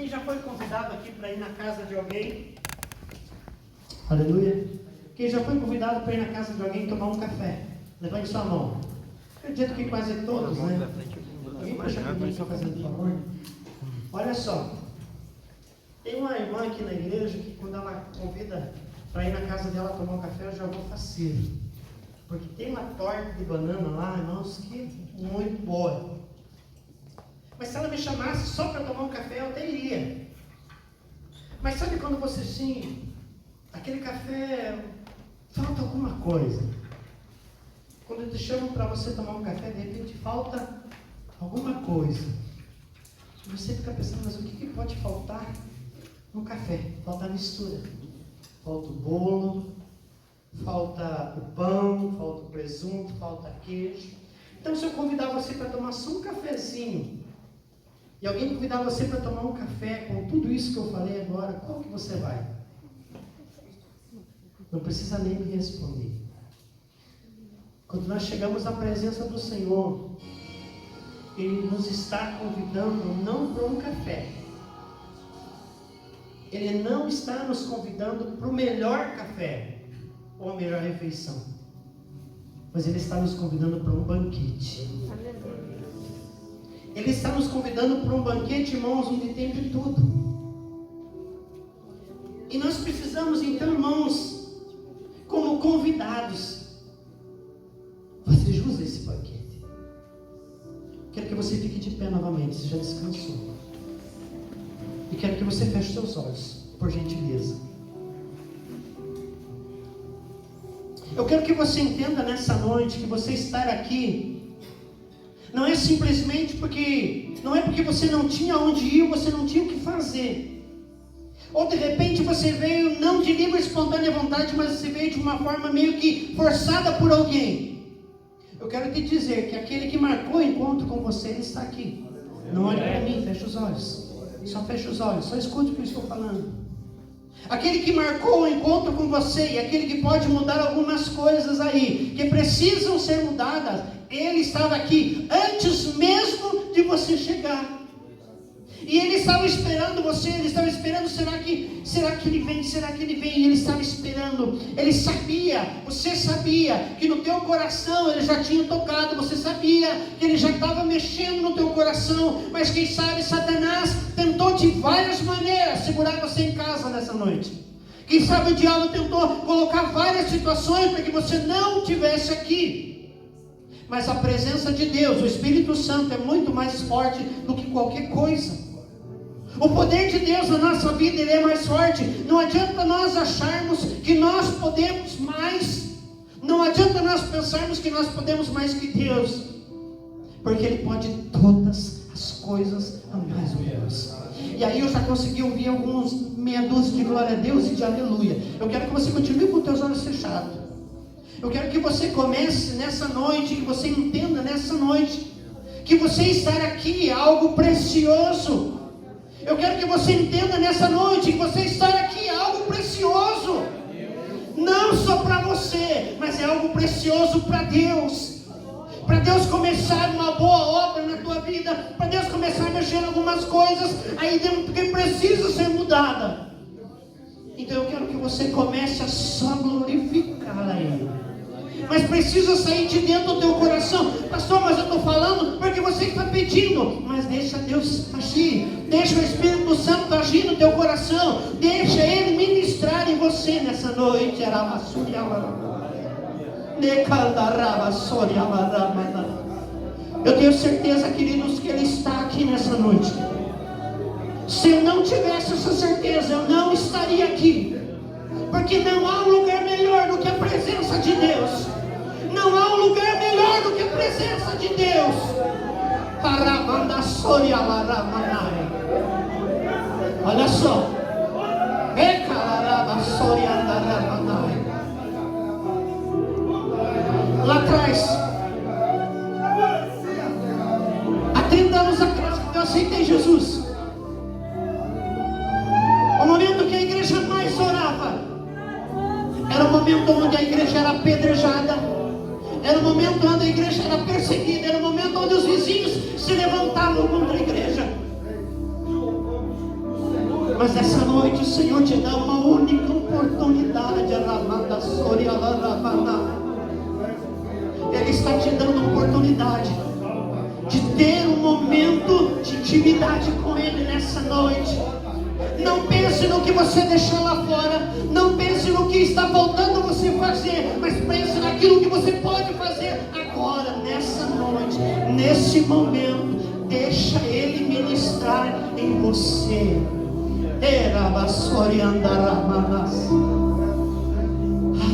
Quem já foi convidado aqui para ir na casa de alguém? Aleluia. Quem já foi convidado para ir na casa de alguém tomar um café? Levante sua mão. Acredito que quase todos, né? Alguém pode achar que alguém está fazendo favor? Olha só. Tem uma irmã aqui na igreja que quando ela convida para ir na casa dela tomar um café, eu já vou faceiro. Porque tem uma torta de banana lá, irmãos, que é muito boa. Mas se ela me chamasse só para tomar um café, eu até iria. Mas sabe quando você sim, aquele café, falta alguma coisa. Quando te chamam para você tomar um café, de repente falta alguma coisa. E você fica pensando, mas o que pode faltar no café? Falta a mistura. Falta o bolo, falta o pão, falta o presunto, falta queijo. Então se eu convidar você para tomar só um cafezinho, e alguém convidar você para tomar um café com tudo isso que eu falei agora, qual que você vai? Não precisa nem me responder. Quando nós chegamos à presença do Senhor, Ele nos está convidando não para um café. Ele não está nos convidando para o melhor café ou a melhor refeição. Mas Ele está nos convidando para um banquete. Ele está nos convidando para um banquete, irmãos, onde tem de tudo. E nós precisamos, então, irmãos, como convidados, fazer jus a esse banquete. Quero que você fique de pé novamente, você já descansou. E quero que você feche seus olhos, por gentileza. Eu quero que você entenda nessa noite que você estar aqui não é simplesmente porque você não tinha onde ir, você não tinha o que fazer. Ou de repente você veio não de livre e espontânea vontade, mas você veio de uma forma meio que forçada por alguém. Eu quero te dizer que aquele que marcou o encontro com você, ele está aqui. Não olhe para mim, feche os olhos. Só feche os olhos, só escute o que eu estou falando. Aquele que marcou o encontro com você e aquele que pode mudar algumas coisas aí, que precisam ser mudadas, ele estava aqui antes mesmo de você chegar. E ele estava esperando você, ele estava esperando, será que ele vem, será que ele vem? E ele estava esperando, ele sabia, você sabia que no teu coração ele já tinha tocado, você sabia que ele já estava mexendo no teu coração, mas quem sabe Satanás tentou de várias maneiras segurar você em casa nessa noite. Quem sabe o diabo tentou colocar várias situações para que você não estivesse aqui. Mas a presença de Deus, o Espírito Santo é muito mais forte do que qualquer coisa. O poder de Deus na nossa vida, ele é mais forte. Não adianta nós acharmos que nós podemos mais. Não adianta nós pensarmos que nós podemos mais que Deus. Porque Ele pode todas as coisas a mais menos. E aí eu já consegui ouvir alguns meia dúzia de glória a Deus e de aleluia. Eu quero que você continue com os teus olhos fechados. Eu quero que você comece nessa noite, que você entenda nessa noite, que você estar aqui é algo precioso. Eu quero que você entenda nessa noite que você estar aqui é algo precioso. Não só para você, mas é algo precioso para Deus. Para Deus começar uma boa obra na tua vida, para Deus começar a mexer em algumas coisas aí dentro que precisa ser mudada. Então eu quero que você comece a só glorificar a Ele. Mas precisa sair de dentro do teu coração. Pastor, mas eu estou falando porque você está pedindo. Mas deixa Deus agir. Deixa o Espírito Santo agir no teu coração. Deixa Ele ministrar em você nessa noite. Eu tenho certeza, queridos, que Ele está aqui nessa noite. Se eu não tivesse essa certeza, eu não estaria aqui. Porque não há um lugar melhor do que a presença de Deus. Não há um lugar melhor do que a presença de Deus. Olha só. Lá atrás, há 30 anos atrás, quando eu aceitei Jesus, o momento que a igreja mais orava era o momento onde a igreja era apedrejada, era o momento onde a igreja era perseguida, era o momento onde os vizinhos se levantavam contra a igreja. Mas essa noite o Senhor te dá uma única oportunidade. Ele está te dando oportunidade de ter um momento de intimidade com Ele nessa noite. Não pense no que você deixou lá fora. Não pense no que está faltando você fazer. Mas pense naquilo que você pode fazer agora, nessa noite, nesse momento. Deixa Ele ministrar em você.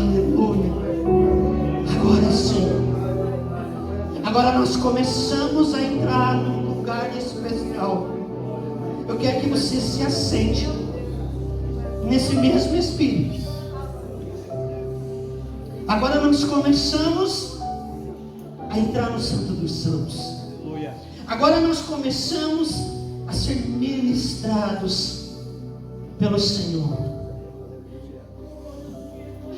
Aleluia. Agora sim. Agora nós começamos a entrar num lugar especial. Eu quero que você se assente nesse mesmo Espírito. Agora nós começamos a entrar no Santo dos Santos. Agora nós começamos a ser ministrados pelo Senhor.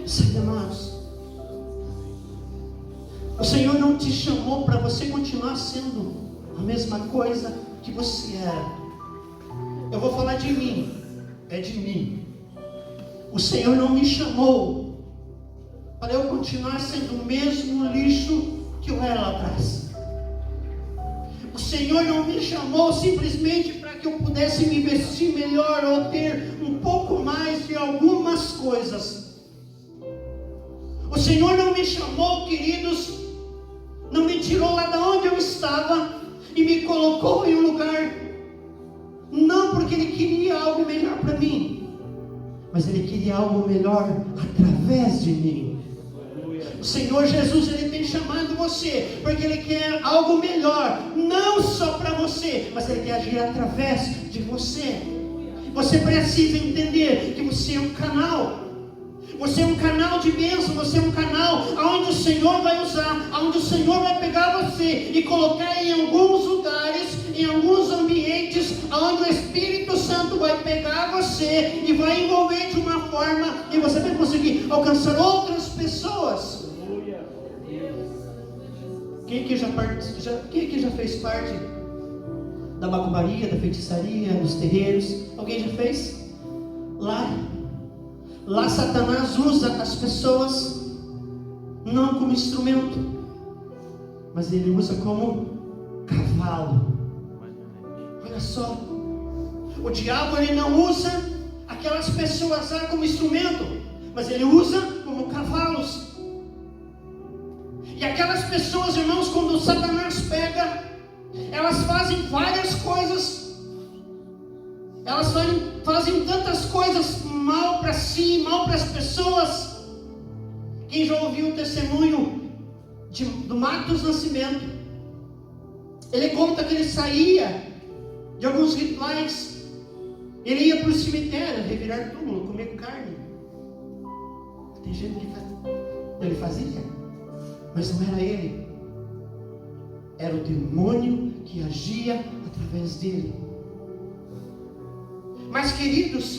Sabe, amados, o Senhor não te chamou para você continuar sendo a mesma coisa que você era. Eu vou falar de mim, é de mim. O Senhor não me chamou para eu continuar sendo o mesmo lixo que eu era lá atrás. O Senhor não me chamou simplesmente para que eu pudesse me vestir melhor ou ter um pouco mais de algumas coisas. O Senhor não me chamou, queridos, não me tirou lá de onde eu estava e me colocou em um lugar, não porque Ele queria algo melhor para mim, mas Ele queria algo melhor através de mim. O Senhor Jesus, Ele tem chamado você, porque Ele quer algo melhor, não só para você, mas Ele quer agir através de você. Você precisa entender que você é um canal. Você é um canal de bênção, você é um canal onde o Senhor vai usar, onde o Senhor vai pegar você e colocar em alguns lugares, em alguns ambientes, onde o Espírito Santo vai pegar você e vai envolver de uma forma e você vai conseguir alcançar outras pessoas. Quem aqui já fez parte da macumbaria, da feitiçaria, dos terreiros? Alguém já fez? Lá Satanás usa as pessoas não como instrumento, mas ele usa como cavalo. Olha só, o diabo ele não usa aquelas pessoas lá como instrumento, mas ele usa como cavalos. E aquelas pessoas, irmãos, quando Satanás pega, elas fazem várias coisas. Elas fazem tantas coisas mal para si, mal para as pessoas. Quem já ouviu o testemunho do Marcos Nascimento? Ele conta que ele saía de alguns rituais. Ele ia para o cemitério, revirar túmulo, comer carne. Tem gente que ele fazia, mas não era ele. Era o demônio que agia através dele. Mas, queridos,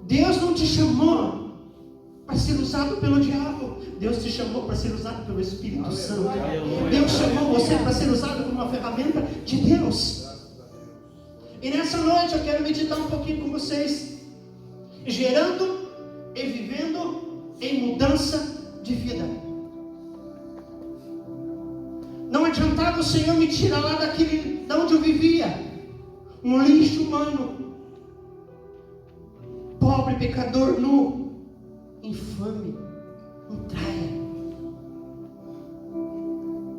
Deus não te chamou para ser usado pelo diabo. Deus te chamou para ser usado pelo Espírito Santo. Deus chamou você para ser usado como uma ferramenta de Deus. E nessa noite eu quero meditar um pouquinho com vocês, gerando e vivendo em mudança de vida. Não adiantava o Senhor me tirar lá da onde eu vivia, um lixo humano, pobre, pecador, nu, infame, um traia.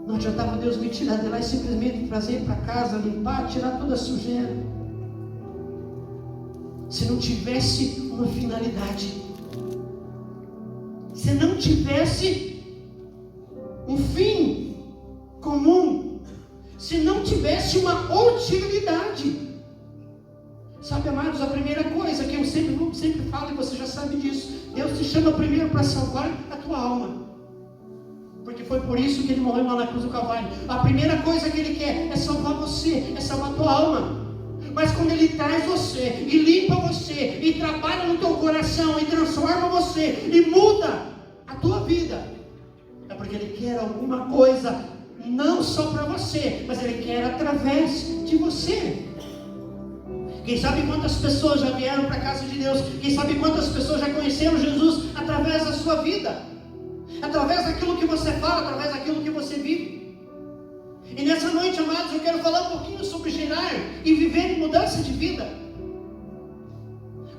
Não adiantava Deus me tirar de lá e simplesmente trazer para casa, limpar, tirar toda a sujeira, se não tivesse uma finalidade, se não tivesse um fim comum, se não tivesse uma utilidade. Sabe, amados, a primeira coisa que eu sempre falo, e você já sabe disso, Deus te chama primeiro para salvar a tua alma, porque foi por isso que Ele morreu lá na cruz do Calvário. A primeira coisa que Ele quer é salvar você, é salvar a tua alma. Mas quando Ele traz você, e limpa você, e trabalha no teu coração, e transforma você, e muda a tua vida, é porque Ele quer alguma coisa, não só para você, mas Ele quer através de você. Quem sabe quantas pessoas já vieram para a casa de Deus? Quem sabe quantas pessoas já conheceram Jesus através da sua vida? Através daquilo que você fala, através daquilo que você vive. E nessa noite, amados, eu quero falar um pouquinho sobre gerar e viver em mudança de vida.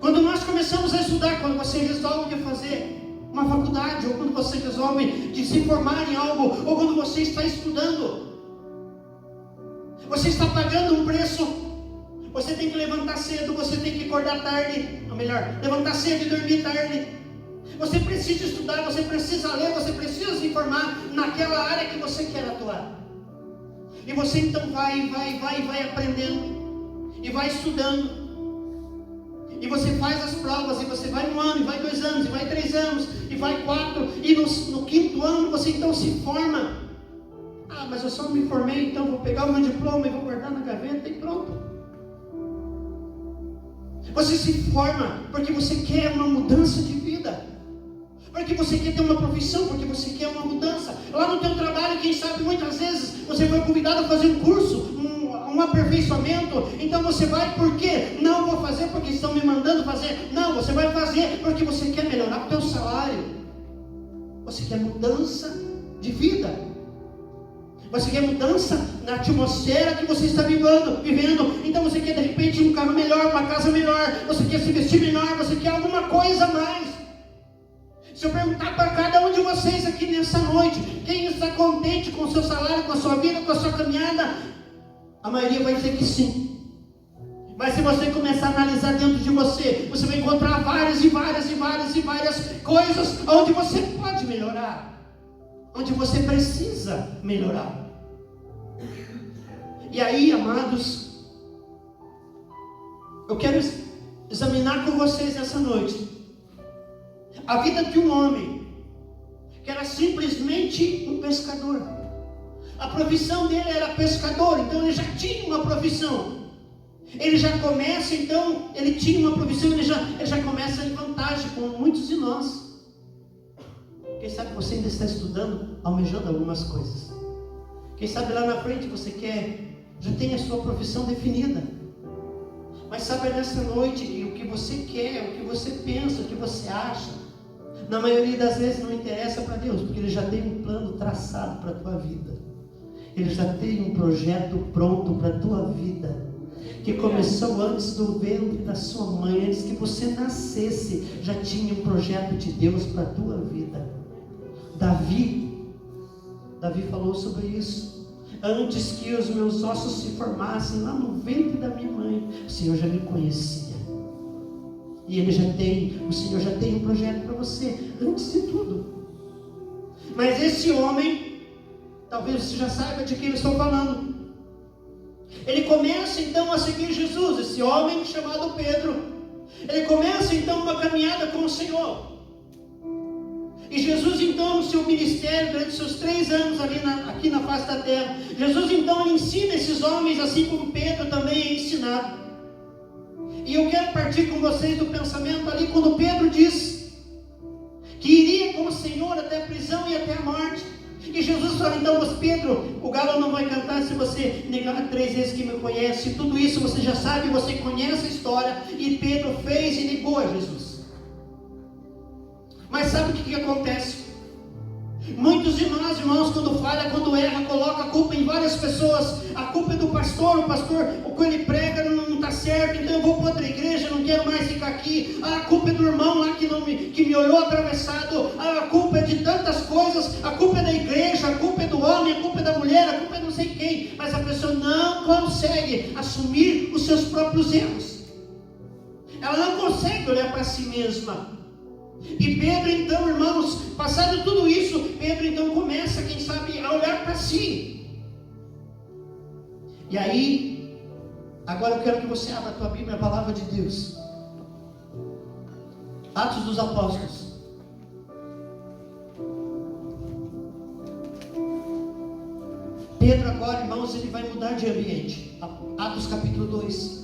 Quando nós começamos a estudar, quando você resolve de fazer uma faculdade, ou quando você resolve de se formar em algo, ou quando você está estudando, você está pagando um preço. Você tem que levantar cedo, você tem que acordar tarde, ou melhor, levantar cedo e dormir tarde. Você precisa estudar, você precisa ler, você precisa se informar naquela área que você quer atuar. E você então vai aprendendo, e vai estudando, e você faz as provas, e você vai 1 ano, e vai 2 anos, e vai 3 anos, e vai 4, e no 5º ano você então se forma. Ah, mas eu só me formei, então vou pegar o meu diploma e vou guardar na gaveta e pronto. Você se forma porque você quer uma mudança de vida, porque você quer ter uma profissão, porque você quer uma mudança. Lá no teu trabalho, quem sabe muitas vezes você foi convidado a fazer um curso, um aperfeiçoamento. Então você vai por quê? Não vou fazer porque estão me mandando fazer. Não, você vai fazer porque você quer melhorar o teu salário. Você quer mudança de vida. Você quer mudança na atmosfera que você está vivendo. Então você quer de repente um carro melhor, uma casa melhor. Você quer se vestir melhor, você quer alguma coisa a mais. Se eu perguntar para cada um de vocês aqui nessa noite, quem está contente com o seu salário, com a sua vida, com a sua caminhada, a maioria vai dizer que sim. Mas se você começar a analisar dentro de você, você vai encontrar várias coisas onde você pode melhorar, onde você precisa melhorar. E aí, amados, eu quero examinar com vocês nessa noite a vida de um homem que era simplesmente um pescador. A profissão dele era pescador, então ele já tinha uma profissão. Ele já começa, então, ele tinha uma profissão, ele já começa em vantagem com muitos de nós. Quem sabe você ainda está estudando, almejando algumas coisas. Quem sabe lá na frente você já tem a sua profissão definida. Mas sabe nessa noite que o que você quer, o que você pensa, o que você acha, na maioria das vezes não interessa para Deus, porque Ele já tem um plano traçado para a tua vida. Ele já tem um projeto pronto para a tua vida, que começou antes do ventre da sua mãe, antes que você nascesse, já tinha um projeto de Deus para a tua vida. Davi falou sobre isso. Antes que os meus ossos se formassem lá no ventre da minha mãe, o Senhor já me conhecia. E o Senhor já tem um projeto para você, antes de tudo. Mas esse homem, talvez você já saiba de quem eu estou falando. Ele começa então a seguir Jesus, esse homem chamado Pedro. Ele começa então uma caminhada com o Senhor. E Jesus então, no seu ministério, durante seus 3 anos aqui na face da terra, Jesus então ele ensina esses homens, assim como Pedro também é ensinado. E eu quero partir com vocês do pensamento ali, quando Pedro diz que iria com o Senhor até a prisão e até a morte. E Jesus fala, então, mas Pedro, o galo não vai cantar se você negar 3 vezes que me conhece. Tudo isso você já sabe, você conhece a história. E Pedro fez e negou a Jesus. Mas sabe o que acontece? Muitos de nós, irmãos, quando falha, quando erra, coloca a culpa em várias pessoas. A culpa é do pastor, o que ele prega não está certo, então eu vou para outra igreja, não quero mais ficar aqui. A culpa é do irmão lá que me olhou atravessado. A culpa é de tantas coisas, a culpa é da igreja, a culpa é do homem, a culpa é da mulher, a culpa é não sei quem. Mas a pessoa não consegue assumir os seus próprios erros. Ela não consegue olhar para si mesma. E Pedro então, irmãos, passado tudo isso, Pedro então começa, quem sabe, a olhar para si. E aí, agora eu quero que você abra a tua Bíblia, a palavra de Deus. Atos dos Apóstolos. Pedro agora, irmãos, ele vai mudar de ambiente. Atos capítulo 2.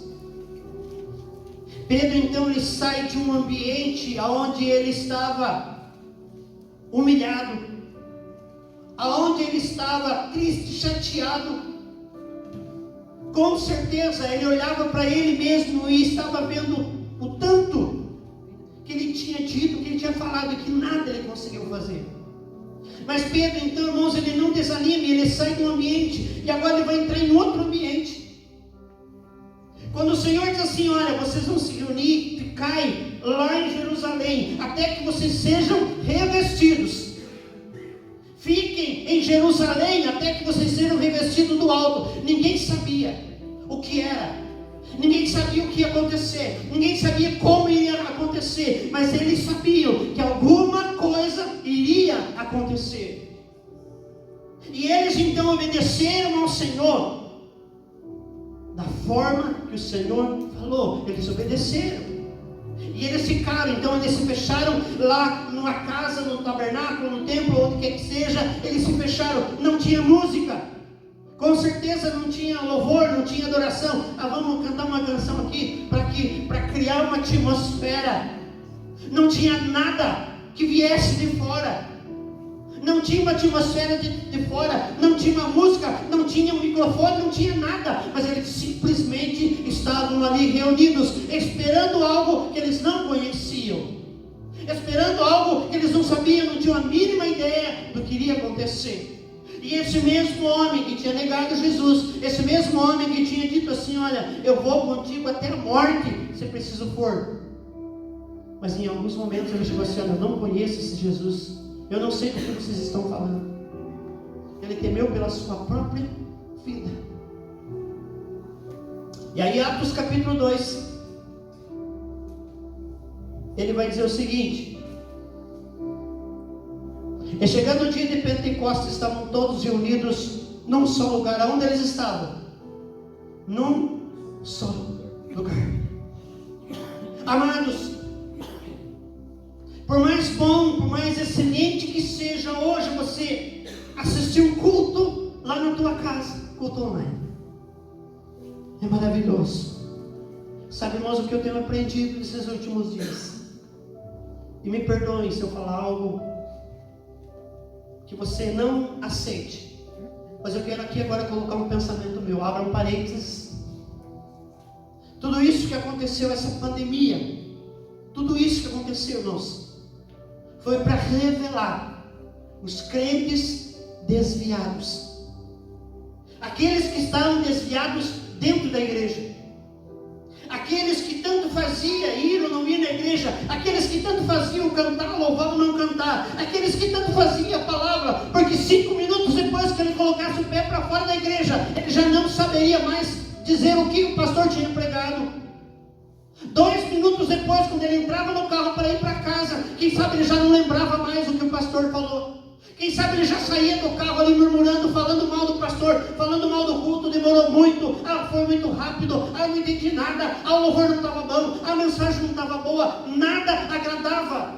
Pedro então ele sai de um ambiente onde ele estava humilhado, onde ele estava triste, chateado, Com certeza ele olhava para ele mesmo e estava vendo o tanto que ele tinha dito, que ele tinha falado, e que nada ele conseguiu fazer. Mas Pedro, então, irmãos, ele não desanima, ele sai de um ambiente e agora ele vai entrar em outro ambiente. Quando o Senhor diz assim: olha, vocês vão se reunir, ficai lá em Jerusalém, até que vocês sejam revestidos. Fiquem em Jerusalém até que vocês sejam revestidos do alto. Ninguém sabia o que era, ninguém sabia o que ia acontecer, ninguém sabia como ia acontecer, mas eles sabiam que alguma coisa iria acontecer. E eles então obedeceram ao Senhor da forma que o Senhor falou. Eles obedeceram. E eles ficaram, então eles se fecharam lá numa casa, no tabernáculo, no templo, onde quer que seja. Eles se fecharam, não tinha música, com certeza não tinha louvor, não tinha adoração. Vamos cantar uma canção aqui para criar uma atmosfera. Não tinha nada que viesse de fora, não tinha uma atmosfera de fora, não tinha uma música, não tinha um microfone, não tinha nada, mas eles simplesmente estavam ali reunidos, esperando algo que eles não conheciam, esperando algo que eles não sabiam, não tinham a mínima ideia do que iria acontecer. E esse mesmo homem que tinha negado Jesus, esse mesmo homem que tinha dito assim: olha, eu vou contigo até a morte, se preciso for. Mas em alguns momentos ele chegou assim: olha, eu não conheço esse Jesus, eu não sei do que vocês estão falando. Ele temeu pela sua própria vida. E aí, Atos capítulo 2, ele vai dizer o seguinte: e chegando o dia de Pentecostes, estavam todos reunidos num só lugar. Aonde eles estavam? Num só lugar. Amados, por mais bom, por mais excelente que seja hoje você assistir um culto lá na tua casa, culto online, é maravilhoso. Sabe, irmãos, o que eu tenho aprendido nesses últimos dias? E me perdoem se eu falar algo que você não aceite, mas eu quero aqui agora colocar um pensamento meu. Abra um parênteses. Tudo isso que aconteceu, essa pandemia, tudo isso que aconteceu, irmãos, foi para revelar os crentes desviados, aqueles que estavam desviados dentro da igreja, aqueles que tanto fazia ir ou não ir na igreja, aqueles que tanto faziam cantar, louvar ou não cantar, aqueles que tanto faziam a palavra, porque 5 minutos depois que ele colocasse o pé para fora da igreja, ele já não saberia mais dizer o que o pastor tinha pregado. 2 minutos depois, quando ele entrava no carro para ir para casa, quem sabe ele já não lembrava mais o que o pastor falou. Quem sabe ele já saía do carro ali murmurando, falando mal do pastor, falando mal do culto, demorou muito, foi muito rápido, eu não entendi nada, o louvor não estava bom, a mensagem não estava boa, nada agradava.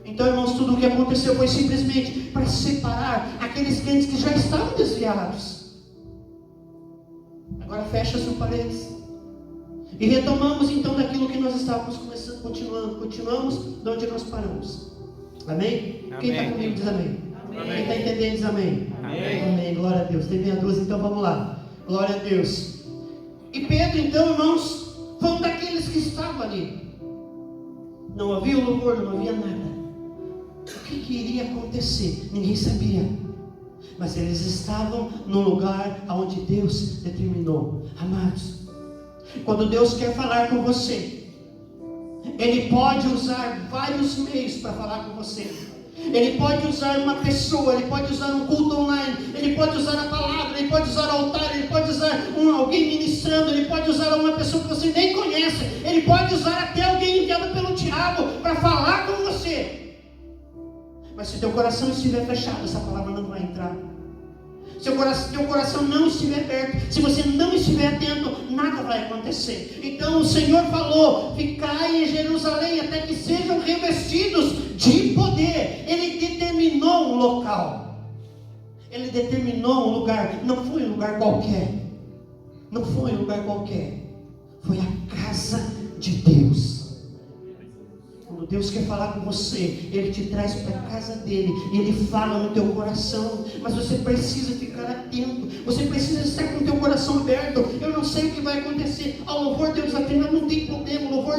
Então, irmãos, tudo o que aconteceu foi simplesmente para separar aqueles crentes que já estavam desviados. Agora fecha-se o parênteses e retomamos então daquilo que nós estávamos começando, continuamos de onde nós paramos. Amém? Amém. Quem está comigo diz amém. Amém. Quem está entendendo diz amém. Amém. Amém. Glória a Deus. Tem meia dúzia, então vamos lá. Glória a Deus. E Pedro, então, irmãos, foi um daqueles que estava ali. Não havia louvor, não havia nada. O que iria acontecer? Ninguém sabia. Mas eles estavam no lugar onde Deus determinou. Amados, quando Deus quer falar com você, Ele pode usar vários meios para falar com você. Ele pode usar uma pessoa, Ele pode usar um culto online, Ele pode usar a palavra, Ele pode usar o altar, Ele pode usar alguém ministrando, Ele pode usar uma pessoa que você nem conhece, Ele pode usar até alguém enviado pelo diabo para falar com você. Mas se teu coração estiver fechado, essa palavra não vai entrar. Se teu coração não estiver aberto, se você não estiver atento, nada vai acontecer. Então o Senhor falou: ficai em Jerusalém até que sejam revestidos de poder. Ele determinou um local, Ele determinou um lugar. Não foi um lugar qualquer, não foi um lugar qualquer, foi a casa de Deus. Quando Deus quer falar com você, Ele te traz para a casa dEle, e Ele fala no teu coração, mas você precisa ficar atento, você precisa estar com o teu coração aberto. Eu não sei o que vai acontecer, ao louvor Deus atenda, não tem problema, o louvor,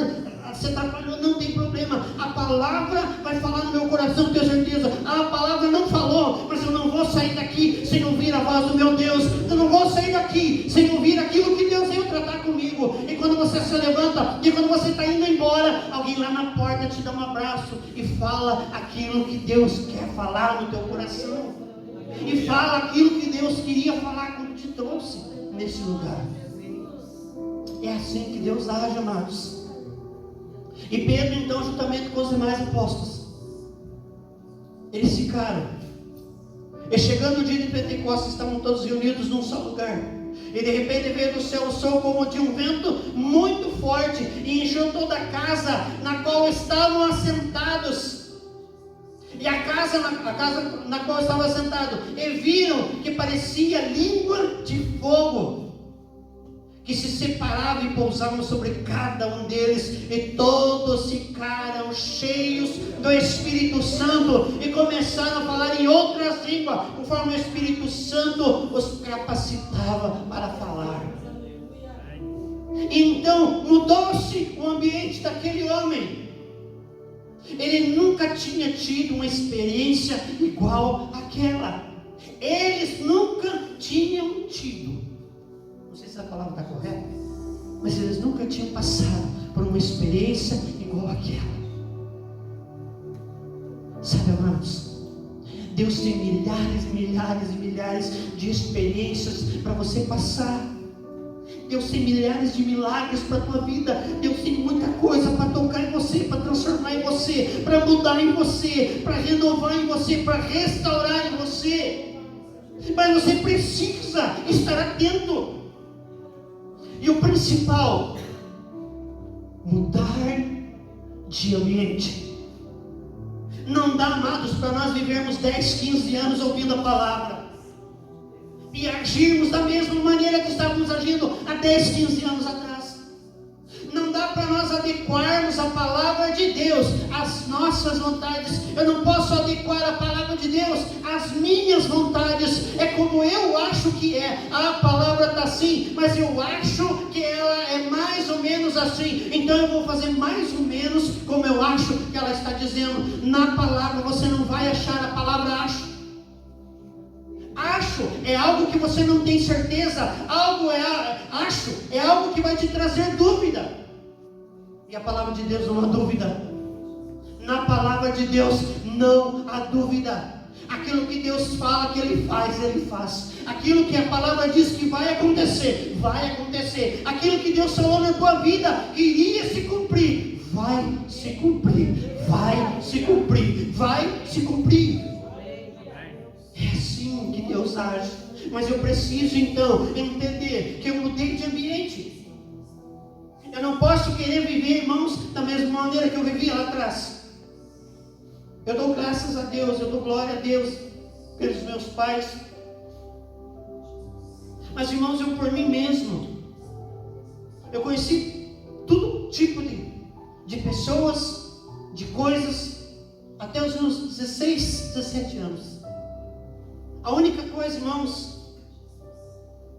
você está falando, não tem problema, a palavra vai falar no meu coração, tenho certeza. A palavra não falou, mas eu não vou sair daqui sem ouvir a voz do meu Deus, eu não vou sair daqui sem ouvir aquilo que Deus veio tratar comigo. E quando você se levanta, e quando você está indo embora, alguém lá na porta te dá um abraço e fala aquilo que Deus quer falar no teu coração, e fala aquilo que Deus queria falar quando te trouxe nesse lugar. É assim que Deus age, amados. E Pedro, então, juntamente com os demais apóstolos, eles ficaram. E chegando o dia de Pentecostes, estavam todos reunidos num só lugar. E de repente veio do céu o som como de um vento muito forte, e encheu toda a casa na qual estavam assentados. E a casa na qual estavam assentados, e viram que parecia língua de fogo, que se separavam e pousavam sobre cada um deles, e todos ficaram cheios do Espírito Santo, e começaram a falar em outras línguas, conforme o Espírito Santo os capacitava para falar. Então mudou-se o ambiente daquele homem. Ele nunca tinha tido uma experiência igual àquela. Eles nunca tinham tido, não sei se a palavra está correta, mas eles nunca tinham passado por uma experiência igual àquela. Sabe, amados, Deus tem milhares e milhares e milhares de experiências para você passar. Deus tem milhares de milagres para a tua vida. Deus tem muita coisa para tocar em você, para transformar em você, para mudar em você, para renovar em você, para restaurar em você. Mas você precisa estar atento. E o principal, mudar de ambiente. Não dá, amados, para nós vivermos 10, 15 anos ouvindo a palavra e agirmos da mesma maneira que estávamos agindo há 10, 15 anos atrás. Não dá para nós adequarmos a palavra de Deus às nossas vontades. Eu não posso adequar a palavra de Deus às minhas vontades. É como eu acho que é. A palavra está assim, mas eu acho que ela é mais ou menos assim. Então eu vou fazer mais ou menos como eu acho que ela está dizendo. Na palavra você não vai achar a palavra acho. Acho é algo que você não tem certeza. Acho é algo que vai te trazer dúvida. E a palavra de Deus não há dúvida. Na palavra de Deus não há dúvida. Aquilo que Deus fala que Ele faz, Ele faz. Aquilo que a palavra diz que vai acontecer, vai acontecer. Aquilo que Deus falou na tua vida que iria se cumprir, vai se cumprir, vai se cumprir, vai se cumprir. É assim que Deus age. Mas eu preciso então entender que eu mudei de ambiente. Eu não posso querer viver, irmãos, da mesma maneira que eu vivia lá atrás. Eu dou graças a Deus, eu dou glória a Deus pelos meus pais. Mas, irmãos, eu por mim mesmo, eu conheci todo tipo de pessoas, de coisas, até os meus 16, 17 anos. A única coisa, irmãos,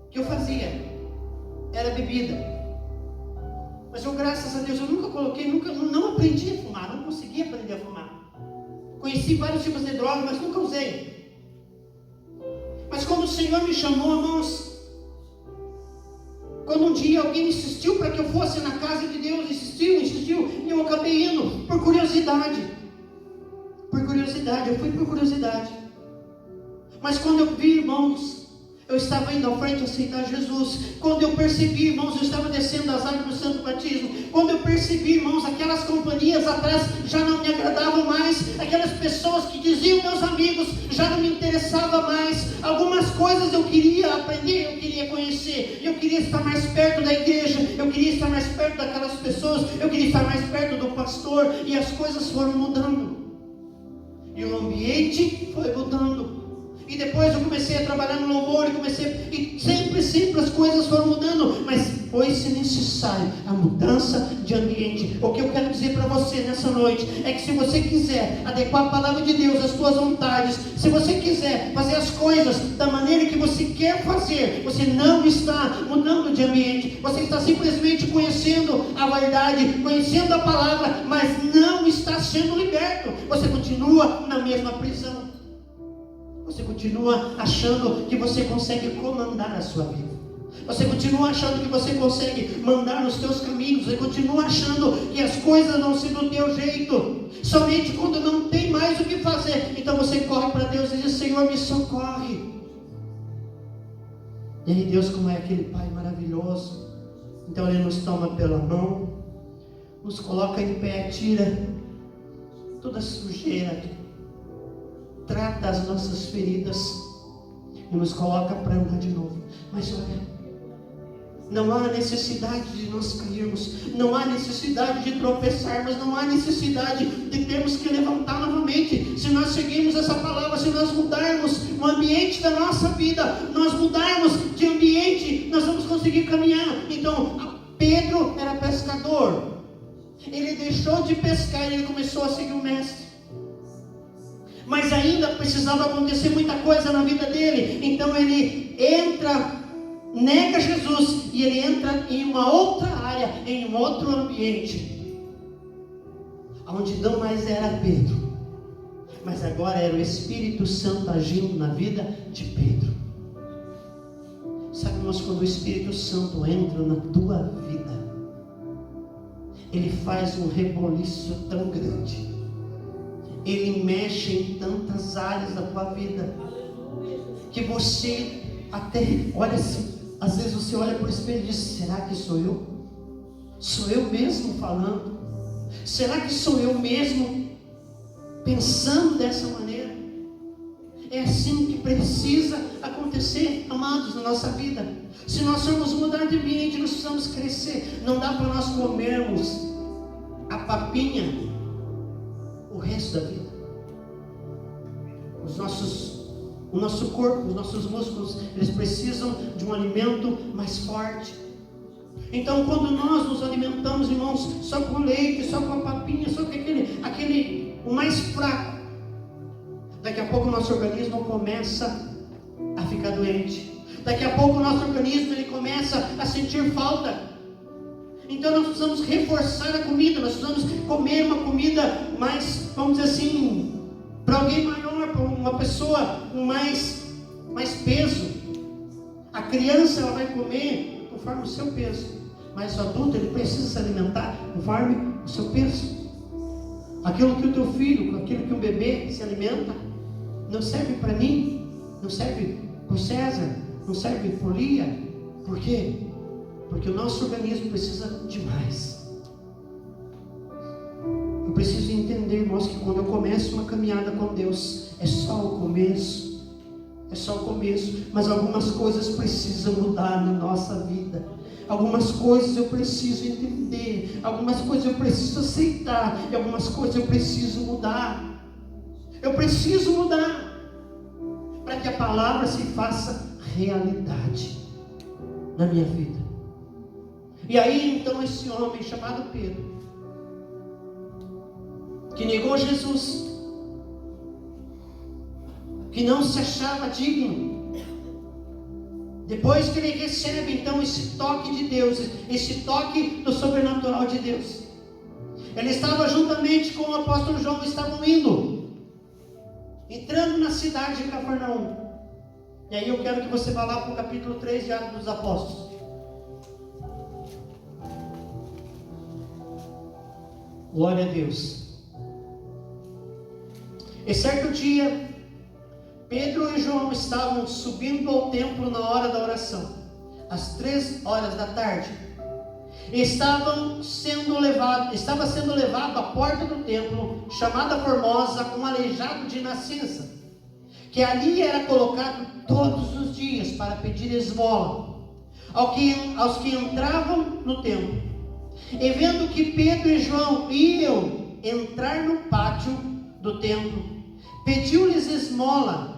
que eu fazia era bebida. Mas eu, graças a Deus, eu nunca não aprendi a fumar, não consegui aprender a fumar. Conheci vários tipos de drogas, mas nunca usei. Mas quando o Senhor me chamou, irmãos, quando um dia alguém insistiu para que eu fosse na casa de Deus, insistiu, e eu acabei indo, por curiosidade. Eu fui por curiosidade. Mas quando eu vi, irmãos, eu estava indo à frente aceitar Jesus. Quando eu percebi, irmãos, eu estava descendo as águas do santo batismo. Quando eu percebi, irmãos, aquelas companhias atrás já não me agradavam mais. Aquelas pessoas que diziam meus amigos já não me interessavam mais. Algumas coisas eu queria aprender, eu queria conhecer. Eu queria estar mais perto da igreja. Eu queria estar mais perto daquelas pessoas. Eu queria estar mais perto do pastor. E as coisas foram mudando. E o ambiente foi mudando. E depois eu comecei a trabalhar no louvor e sempre as coisas foram mudando, mas foi-se necessário a mudança de ambiente. O que eu quero dizer para você nessa noite é que se você quiser adequar a palavra de Deus às suas vontades, se você quiser fazer as coisas da maneira que você quer fazer, você não está mudando de ambiente, você está simplesmente conhecendo a verdade, conhecendo a palavra, mas não está sendo liberto. Você continua na mesma prisão. Você continua achando que você consegue comandar a sua vida. Você continua achando que você consegue mandar nos teus caminhos. Você continua achando que as coisas vão ser do teu jeito. Somente quando não tem mais o que fazer, então você corre para Deus e diz: Senhor, me socorre. E aí Deus, como é aquele Pai maravilhoso, então Ele nos toma pela mão, nos coloca em pé, tira toda a sujeira, trata as nossas feridas e nos coloca para andar de novo. Mas olha, não há necessidade de nós cairmos, não há necessidade de tropeçarmos, não há necessidade de termos que levantar novamente. Se nós seguirmos essa palavra, se nós mudarmos o ambiente da nossa vida, nós mudarmos de ambiente, nós vamos conseguir caminhar. Então, Pedro era pescador, ele deixou de pescar e ele começou a seguir o mestre. Mas ainda precisava acontecer muita coisa na vida dele. Então ele nega Jesus e ele entra em uma outra área, em um outro ambiente, onde não mais era Pedro, mas agora era o Espírito Santo agindo na vida de Pedro. Sabe, irmãos, quando o Espírito Santo entra na tua vida, ele faz um reboliço tão grande, ele mexe em tantas áreas da tua vida, que você até olha assim, às vezes você olha para o espelho e diz: será que sou eu? Sou eu mesmo falando? Será que sou eu mesmo pensando dessa maneira? É assim que precisa acontecer, amados, na nossa vida. Se nós formos mudar de ambiente, nós precisamos crescer. Não dá para nós comermos a papinha o resto da vida. O nosso corpo, os nossos músculos, eles precisam de um alimento mais forte. Então, quando nós nos alimentamos, irmãos, só com leite, só com a papinha, só com o mais fraco, daqui a pouco o nosso organismo começa a ficar doente. Daqui a pouco o nosso organismo ele começa a sentir falta. Então nós precisamos reforçar a comida, nós precisamos comer uma comida mais, vamos dizer assim, para alguém maior, para uma pessoa com mais peso. A criança ela vai comer conforme o seu peso, mas o adulto ele precisa se alimentar conforme o seu peso. Aquilo que o teu filho, aquilo que um bebê se alimenta, não serve para mim, não serve para o César, não serve para o Lia. Por quê? Porque o nosso organismo precisa de mais. Eu preciso entender, irmãos, que quando eu começo uma caminhada com Deus, é só o começo. É só o começo. Mas algumas coisas precisam mudar na nossa vida. Algumas coisas eu preciso entender. Algumas coisas eu preciso aceitar. E algumas coisas eu preciso mudar. Eu preciso mudar para que a palavra se faça realidade na minha vida. E aí então esse homem chamado Pedro, que negou Jesus, que não se achava digno, depois que ele recebe então esse toque de Deus, esse toque do sobrenatural de Deus, ele estava juntamente com o apóstolo João, estavam entrando na cidade de Cafarnaum. E aí eu quero que você vá lá para o capítulo 3 de Atos dos Apóstolos. Glória a Deus. E certo dia, Pedro e João estavam subindo ao templo na hora da oração, às 3 horas da tarde. Estava sendo levado à porta do templo, chamada Formosa, um aleijado de nascença, que ali era colocado todos os dias para pedir esmola aos que entravam no templo. E vendo que Pedro e João iam entrar no pátio do templo, pediu-lhes esmola.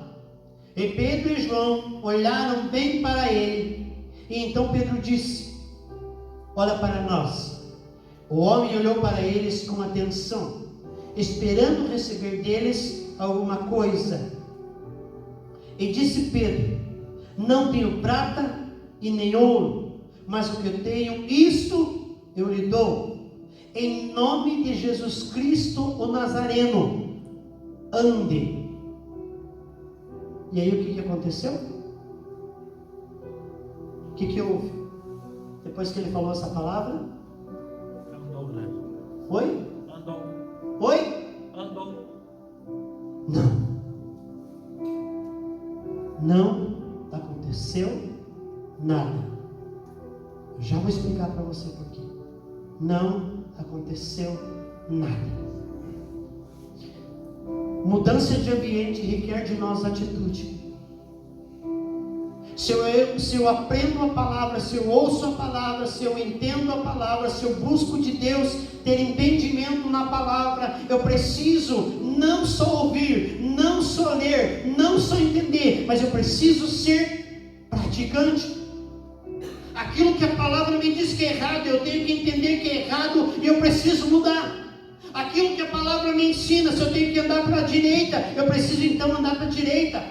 E Pedro e João olharam bem para ele. E então Pedro disse: olha para nós. O homem olhou para eles com atenção, esperando receber deles alguma coisa. E disse Pedro: não tenho prata e nem ouro, mas o que eu tenho, isto eu lhe dou. Em nome de Jesus Cristo, o Nazareno, ande. E aí o que aconteceu? O que houve? Depois que ele falou essa palavra? Andou, né? Oi? Andou. Oi? Andou. Não aconteceu nada. Eu já vou explicar para você por quê. Não aconteceu nada. Mudança de ambiente requer de nós atitude. Se eu aprendo a palavra, se eu ouço a palavra, se eu entendo a palavra, se eu busco de Deus ter entendimento na palavra, eu preciso não só ouvir, não só ler, não só entender, mas eu preciso ser praticante. Aquilo que a palavra me diz que é errado, eu tenho que entender que é errado e eu preciso mudar. Aquilo que a palavra me ensina, se eu tenho que andar para a direita, eu preciso então andar para a direita.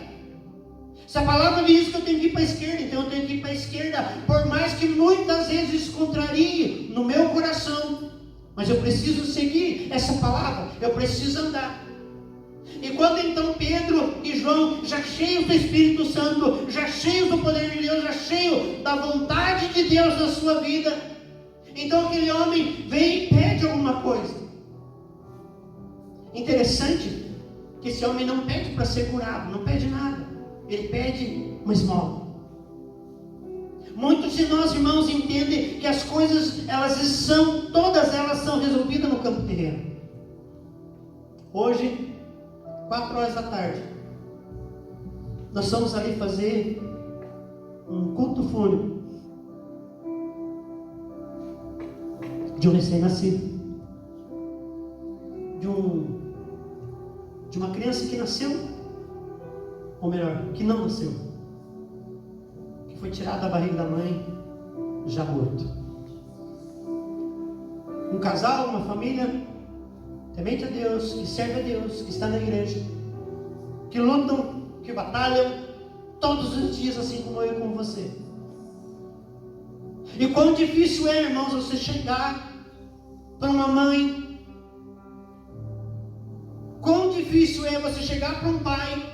Se a palavra me diz que eu tenho que ir para a esquerda, então eu tenho que ir para a esquerda, por mais que muitas vezes isso contrarie no meu coração, mas eu preciso seguir essa palavra, eu preciso andar. E quando então Pedro e João, já cheios do Espírito Santo, já cheios do poder de Deus, já cheios da vontade de Deus na sua vida, então aquele homem vem e pede alguma coisa. Interessante que esse homem não pede para ser curado, não pede nada, ele pede uma esmola. Muitos de nós, irmãos, entendem que as coisas, todas elas são resolvidas no campo terreno. Hoje, 4 horas da tarde, nós fomos ali fazer um culto fúnebre de um recém-nascido, de uma criança que nasceu, ou melhor, que não nasceu, que foi tirada da barriga da mãe, já morto. Um casal, uma família temente a Deus, que serve a Deus, que está na igreja, que lutam, que batalham todos os dias, assim como eu e como você. E quão difícil é, irmãos, você chegar para uma mãe, quão difícil é você chegar para um pai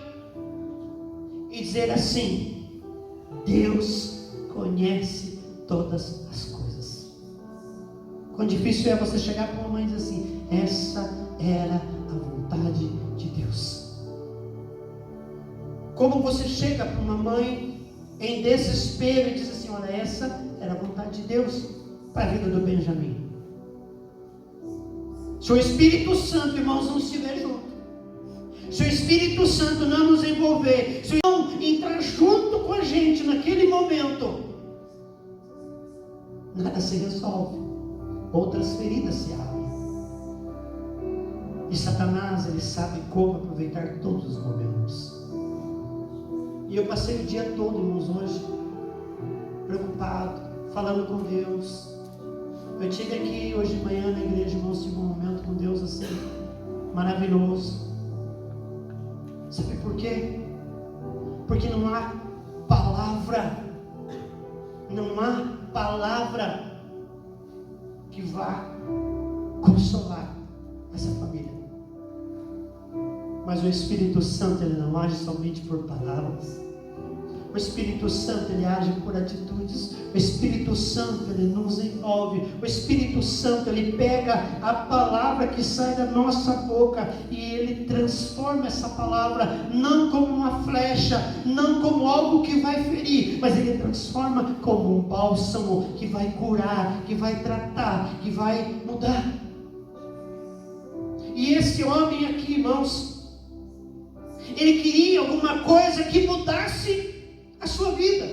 e dizer assim: Deus conhece todas as coisas. Quão difícil é você chegar para uma mãe e dizer assim: essa era a vontade de Deus. Como você chega para uma mãe em desespero e diz assim: olha, essa era a vontade de Deus para a vida do Benjamim. Se o Espírito Santo, irmãos, não estiver junto, se o Espírito Santo não nos envolver, se não entrar junto com a gente naquele momento, nada se resolve, outras feridas se abrem. E Satanás, ele sabe como aproveitar todos os momentos. E eu passei o dia todo, irmãos, hoje preocupado, falando com Deus. Eu tive aqui hoje de manhã na igreja, irmãos, tive um momento com Deus assim, maravilhoso. Sabe por quê? Porque não há palavra que vá consolar essa família. Mas o Espírito Santo, ele não age somente por palavras. O Espírito Santo, ele age por atitudes. O Espírito Santo, ele nos envolve. O Espírito Santo, ele pega a palavra que sai da nossa boca e ele transforma essa palavra, não como uma flecha, não como algo que vai ferir, mas ele transforma como um bálsamo que vai curar, que vai tratar, que vai mudar. E esse homem aqui, irmãos, ele queria alguma coisa que mudasse a sua vida.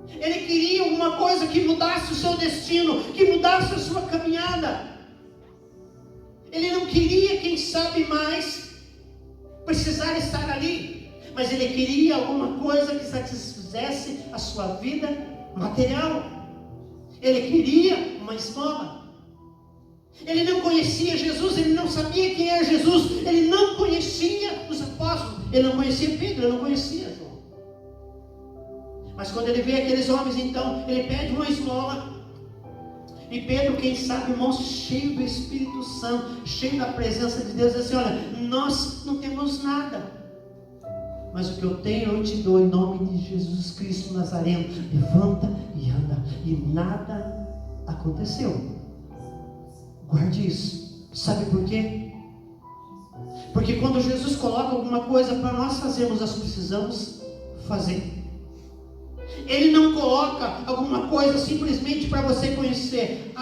Ele queria alguma coisa que mudasse o seu destino, que mudasse a sua caminhada. Ele não queria, quem sabe mais, precisar estar ali. mas ele queria alguma coisa que satisfizesse a sua vida material. Ele queria uma esmola. Ele não conhecia Jesus, ele não sabia quem era Jesus, ele não conhecia os apóstolos, ele não conhecia Pedro, ele não conhecia João. Mas quando ele vê aqueles homens, então, ele pede uma esmola. E Pedro, quem sabe, irmão, cheio do Espírito Santo, cheio da presença de Deus, diz assim: olha, nós não temos nada, mas o que eu tenho eu te dou, em nome de Jesus Cristo Nazareno. Levanta e anda. E nada aconteceu. Guarde isso. Sabe por quê? Porque quando Jesus coloca alguma coisa para nós fazermos, nós precisamos fazer. Ele não coloca alguma coisa simplesmente para você conhecer.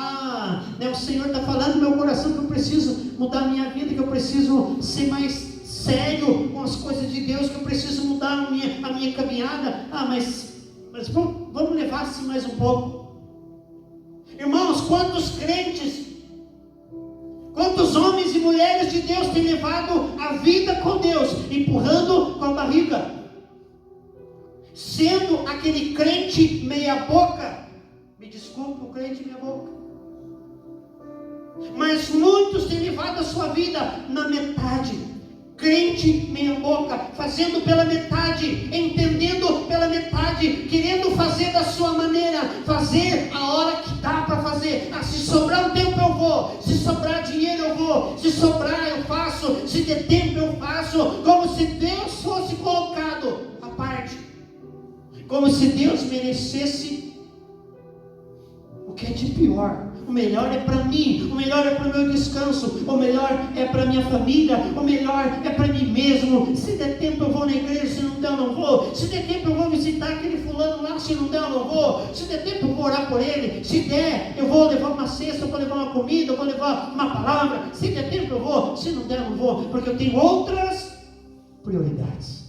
O Senhor está falando no meu coração que eu preciso mudar a minha vida, que eu preciso ser mais sério com as coisas de Deus, que eu preciso mudar a minha caminhada. Mas vamos levar assim mais um pouco. Irmãos, quantos crentes, quantos homens e mulheres de Deus têm levado a vida com Deus, empurrando com a barriga, sendo aquele crente meia boca. Me desculpe, o crente meia boca. Mas muitos têm levado a sua vida na metade. Crente meia boca, fazendo pela metade, entendendo pela metade, querendo fazer da sua maneira, fazer a hora que dá para fazer. Se sobrar um tempo eu vou, se sobrar dinheiro eu vou, se sobrar eu faço, se der tempo eu faço, como se Deus fosse colocado à parte, como se Deus merecesse o que é de pior. O melhor é para mim, o melhor é para o meu descanso, o melhor é para minha família, o melhor é para mim mesmo. Se der tempo eu vou na igreja, se não der eu não vou. Se der tempo eu vou visitar aquele fulano lá, se não der eu não vou. Se der tempo eu vou orar por ele, se der eu vou levar uma cesta, eu vou levar uma comida, eu vou levar uma palavra. Se der tempo eu vou, se não der eu não vou, porque eu tenho outras prioridades.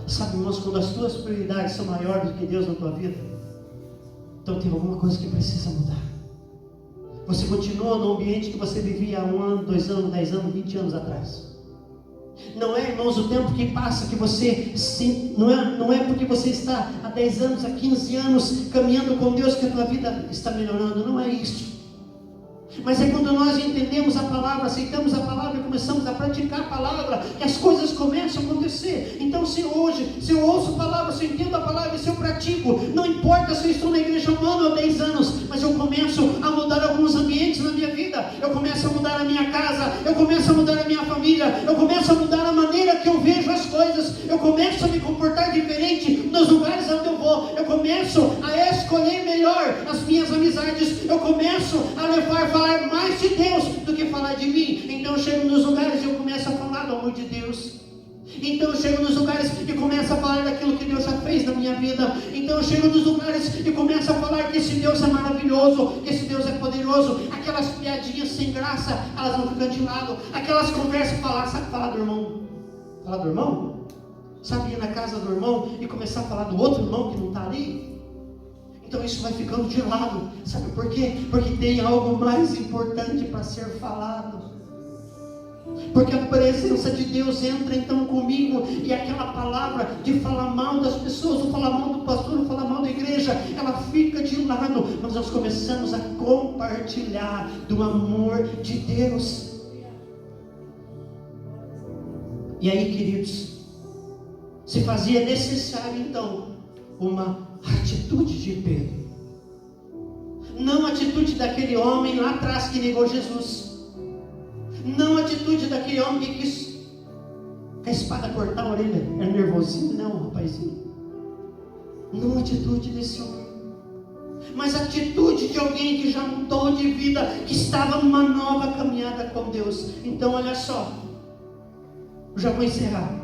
Sabe, irmãos, quando as tuas prioridades são maiores do que Deus na tua vida, então tem alguma coisa que precisa mudar. Você continua no ambiente que você vivia há 1 ano, 2 anos, 10 anos, 20 anos atrás. Não é, irmãos, o tempo que passa que você não é porque você está há 10 anos, há 15 anos caminhando com Deus que a tua vida está melhorando. Não é isso. Mas é quando nós entendemos a palavra, aceitamos a palavra e começamos a praticar a palavra, que as coisas começam a acontecer. Então se eu ouço a palavra, se eu entendo a palavra, se eu pratico, não importa se eu estou na igreja há 1 ano ou 10 anos, mas eu começo a mudar alguns ambientes na minha vida, eu começo a mudar a minha casa, eu começo a mudar a minha família, eu começo a mudar a maneira que eu vejo as coisas, eu começo a me comportar diferente nos lugares onde eu vou, eu começo a escolher melhor as minhas amizades, eu começo a falar mais de Deus do que falar de mim. Então eu chego nos lugares e eu começo a falar do amor de Deus. Então eu chego nos lugares e começo a falar daquilo que Deus já fez na minha vida. Então eu chego nos lugares e começo a falar que esse Deus é maravilhoso, que esse Deus é poderoso. Aquelas piadinhas sem graça, elas vão ficando de lado. Aquelas conversas, sabe falar do irmão? Falar do irmão? Sabe ir na casa do irmão e começar a falar do outro irmão que não está ali? Então isso vai ficando de lado. Sabe por quê? Porque tem algo mais importante para ser falado. Porque a presença de Deus entra então comigo, e aquela palavra de falar mal das pessoas, ou falar mal do pastor, ou falar mal da igreja, ela fica de lado. Mas nós começamos a compartilhar do amor de Deus. E aí, queridos, se fazia necessário então uma atitude de Pedro, não a atitude daquele homem lá atrás que negou Jesus, não a atitude daquele homem que quis com a espada cortar a orelha, era nervosinho, não, rapazinho, não a atitude desse homem, mas a atitude de alguém que já mudou de vida, que estava numa nova caminhada com Deus. Então olha só, eu já vou encerrar.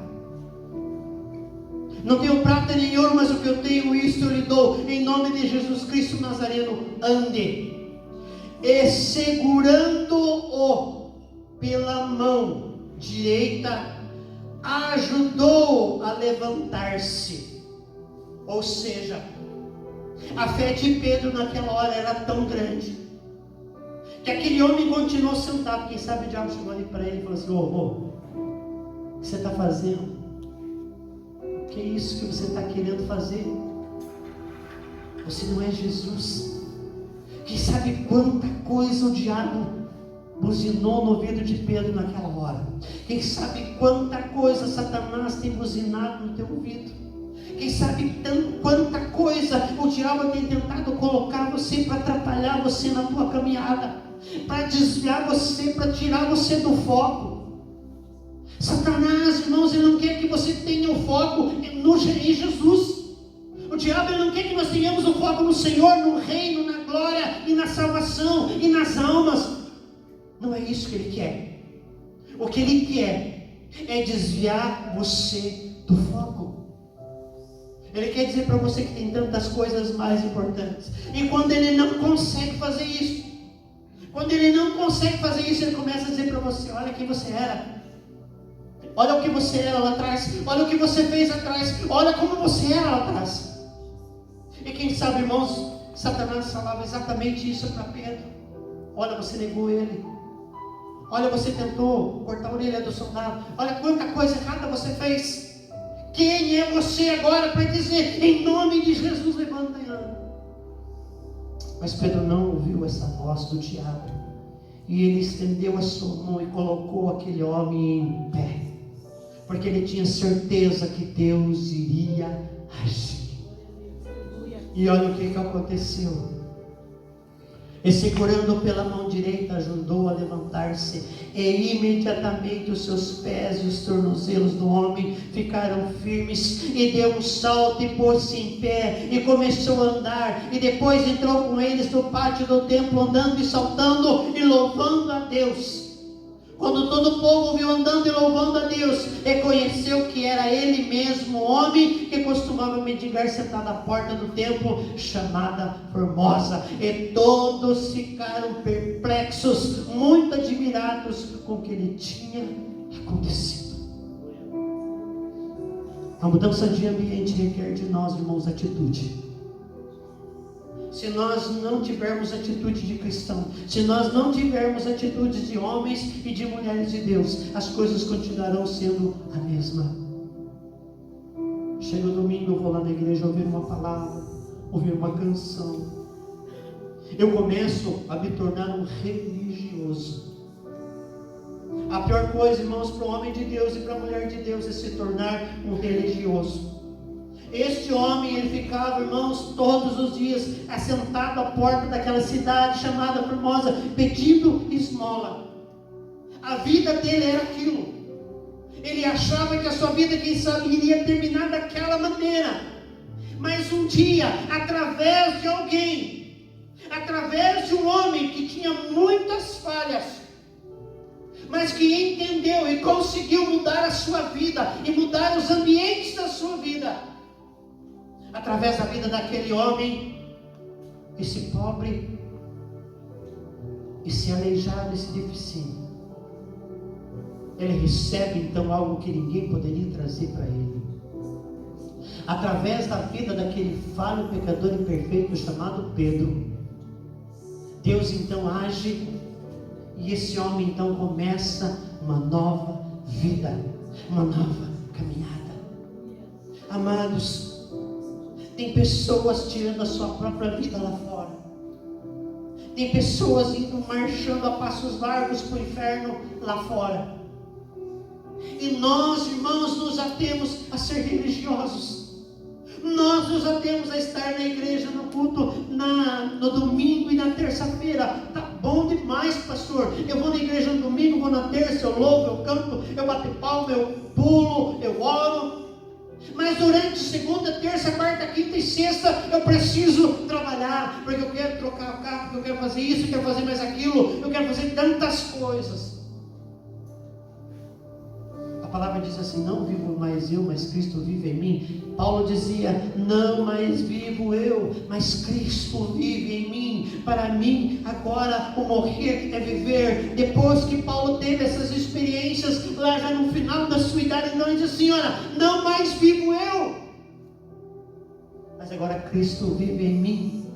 Não tenho prata nem ouro, mas o que eu tenho, isto eu lhe dou. Em nome de Jesus Cristo Nazareno, ande. E segurando-o pela mão direita, ajudou a levantar-se. Ou seja, a fé de Pedro naquela hora era tão grande, que aquele homem continuou sentado. Quem sabe o diabo chegou ali para ele e falou assim: que você está fazendo? O que é isso que você está querendo fazer? Você não é Jesus. Quem sabe quanta coisa o diabo buzinou no ouvido de Pedro naquela hora. Quem sabe quanta coisa Satanás tem buzinado no teu ouvido. Quem sabe quanta coisa o diabo tem tentado colocar você para atrapalhar você na tua caminhada, para desviar você, para tirar você do foco. Satanás, irmãos, ele não quer que você tenha o foco em Jesus. O diabo, ele não quer que nós tenhamos o foco no Senhor, no reino, na glória e na salvação e nas almas. Não é isso que ele quer. O que ele quer é desviar você do foco. Ele quer dizer para você que tem tantas coisas mais importantes. E quando ele não consegue fazer isso, ele começa a dizer para você: olha quem você era. Olha o que você era lá atrás. Olha o que você fez atrás. Olha como você era lá atrás. E quem sabe, irmãos, Satanás falava exatamente isso para Pedro. Olha, você negou ele. Olha, você tentou cortar a orelha do soldado. Olha quanta coisa errada você fez. Quem é você agora para dizer, em nome de Jesus, levanta e anda? Mas Pedro não ouviu essa voz do diabo. E ele estendeu a sua mão e colocou aquele homem em pé. Porque ele tinha certeza que Deus iria agir. E olha o que aconteceu. E segurando pela mão direita, ajudou a levantar-se. E imediatamente os seus pés e os tornozelos do homem ficaram firmes. E deu um salto e pôs-se em pé. E começou a andar. E depois entrou com eles no pátio do templo, andando e saltando e louvando a Deus. Quando todo o povo viu andando e louvando a Deus, reconheceu que era ele mesmo, o homem que costumava mendigar sentado à porta do templo, chamada Formosa. E todos ficaram perplexos, muito admirados com o que lhe tinha acontecido. A mudança de ambiente requer de nós, irmãos, atitude. Se nós não tivermos atitude de cristão, se nós não tivermos atitudes de homens e de mulheres de Deus, as coisas continuarão sendo a mesma. Chega o domingo, eu vou lá na igreja ouvir uma palavra, ouvir uma canção. Eu começo a me tornar um religioso. A pior coisa, irmãos, para o homem de Deus e para a mulher de Deus é se tornar um religioso. Este homem, ele ficava, irmãos, todos os dias assentado à porta daquela cidade chamada Formosa, pedindo esmola. A vida dele era aquilo. Ele achava que a sua vida, quem sabe, iria terminar daquela maneira. Mas um dia, através de alguém, através de um homem que tinha muitas falhas, mas que entendeu e conseguiu mudar a sua vida e mudar os ambientes da sua vida, através da vida daquele homem, esse pobre, esse aleijado, esse deficiente, ele recebe então algo que ninguém poderia trazer para ele. Através da vida daquele falho, pecador imperfeito chamado Pedro, Deus então age, e esse homem então começa uma nova vida, uma nova caminhada. Amados, tem pessoas tirando a sua própria vida lá fora. Tem pessoas indo marchando a passos largos para o inferno lá fora. E nós, irmãos, nos atemos a ser religiosos. Nós nos atemos a estar na igreja, no culto, no domingo e na terça-feira. Tá bom demais, pastor. Eu vou na igreja no domingo, vou na terça, eu louvo, eu canto, eu bato palma, eu pulo, eu oro. Mas durante segunda, terça, quarta, quinta e sexta eu preciso trabalhar, porque eu quero trocar o carro, porque eu quero fazer isso, eu quero fazer mais aquilo, eu quero fazer tantas coisas. A palavra diz assim: não vivo mais eu, mas Cristo vive em mim. Paulo dizia: não mais vivo eu, mas Cristo vive em mim. Para mim agora o morrer é viver. Depois que Paulo teve essas experiências, lá já no final da sua idade, então ele diz assim: olha, não mais vivo eu, mas agora Cristo vive em mim.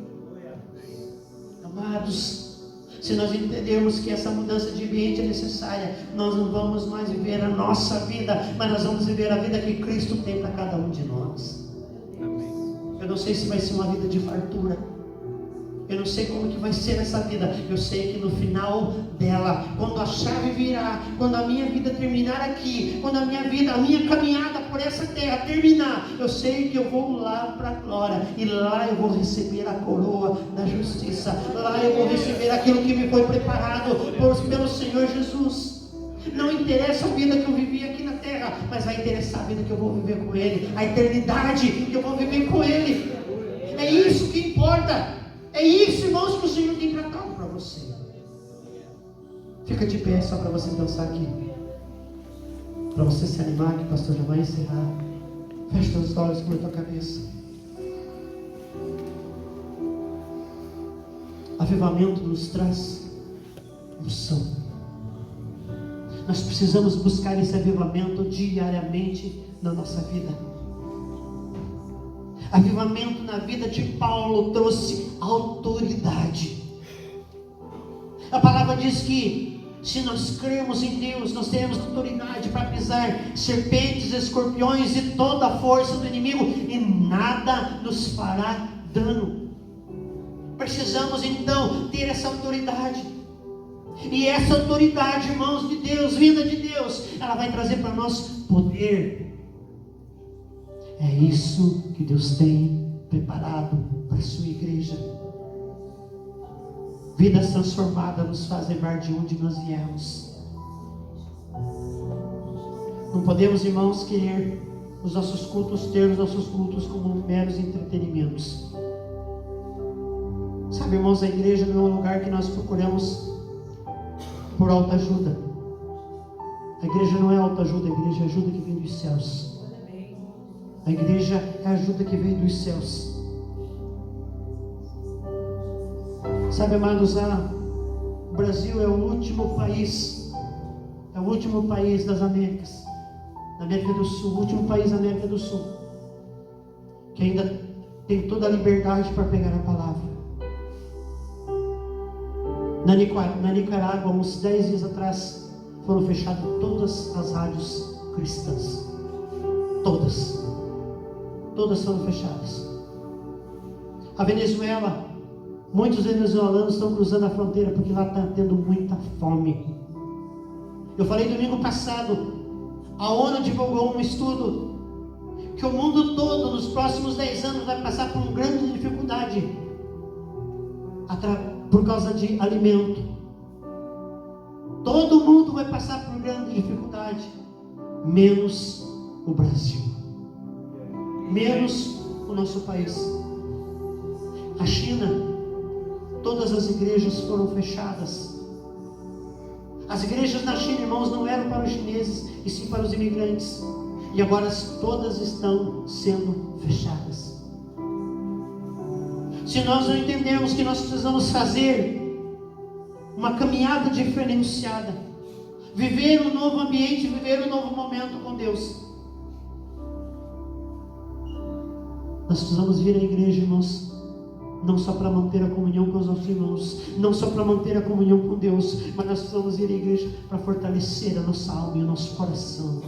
Amados, Se nós entendermos que essa mudança de ambiente é necessária, nós não vamos mais viver a nossa vida, mas nós vamos viver a vida que Cristo tem para cada um de nós. Eu não sei se vai ser uma vida de fartura. Eu não sei como que vai ser essa vida. Eu sei que no final dela, quando a chave virar, quando a minha vida terminar aqui, quando a minha caminhada por essa terra terminar, eu sei que eu vou lá para a glória, e lá eu vou receber a coroa da justiça. Lá eu vou receber aquilo que me foi preparado pelo Senhor Jesus. Não interessa a vida que eu vivi aqui na terra, mas vai interessar a vida que eu vou viver com Ele, a eternidade que eu vou viver com Ele. É isso que importa. É isso, irmãos, que o Senhor tem tratado para você. Fica de pé só para você pensar aqui, para você se animar, que o pastor já vai encerrar. Feche os olhos, com a tua cabeça. Avivamento nos traz unção. Nós precisamos buscar esse avivamento diariamente na nossa vida. Avivamento na vida de Paulo trouxe autoridade. A palavra diz que se nós cremos em Deus, nós teremos autoridade para pisar serpentes, escorpiões e toda a força do inimigo, e nada nos fará dano. Precisamos então ter essa autoridade. E essa autoridade, irmãos, de Deus, vinda de Deus, ela vai trazer para nós poder. É isso que Deus tem preparado para a sua igreja. Vidas transformadas nos fazem lembrar de onde nós viemos. Não podemos, irmãos, querer os nossos cultos, ter os nossos cultos como meros entretenimentos. Sabe, irmãos, a igreja não é um lugar que nós procuramos por autoajuda. A igreja não é autoajuda, a igreja é ajuda que vem dos céus. A igreja é a ajuda que vem dos céus. Sabe, amados, o Brasil é o último país das Américas, da América do Sul, o último país da América do Sul, que ainda tem toda a liberdade para pegar a palavra. Na Nicarágua, uns 10 dias atrás, foram fechadas todas as rádios cristãs. Todas foram fechadas. A Venezuela, muitos venezuelanos estão cruzando a fronteira porque lá está tendo muita fome. Eu falei domingo passado, a ONU divulgou um estudo que o mundo todo nos próximos 10 anos vai passar por uma grande dificuldade por causa de alimento. Todo mundo vai passar por grande dificuldade, menos o Brasil, menos o nosso país. A China, todas as igrejas foram fechadas. As igrejas na China, irmãos, não eram para os chineses, e sim para os imigrantes. E agora todas estão sendo fechadas. Se nós não entendermos que nós precisamos fazer uma caminhada diferenciada, viver um novo ambiente, viver um novo momento com Deus, nós precisamos vir à igreja, irmãos, não só para manter a comunhão com os nossos irmãos, não só para manter a comunhão com Deus, mas nós precisamos ir à igreja para fortalecer a nossa alma e o nosso coração.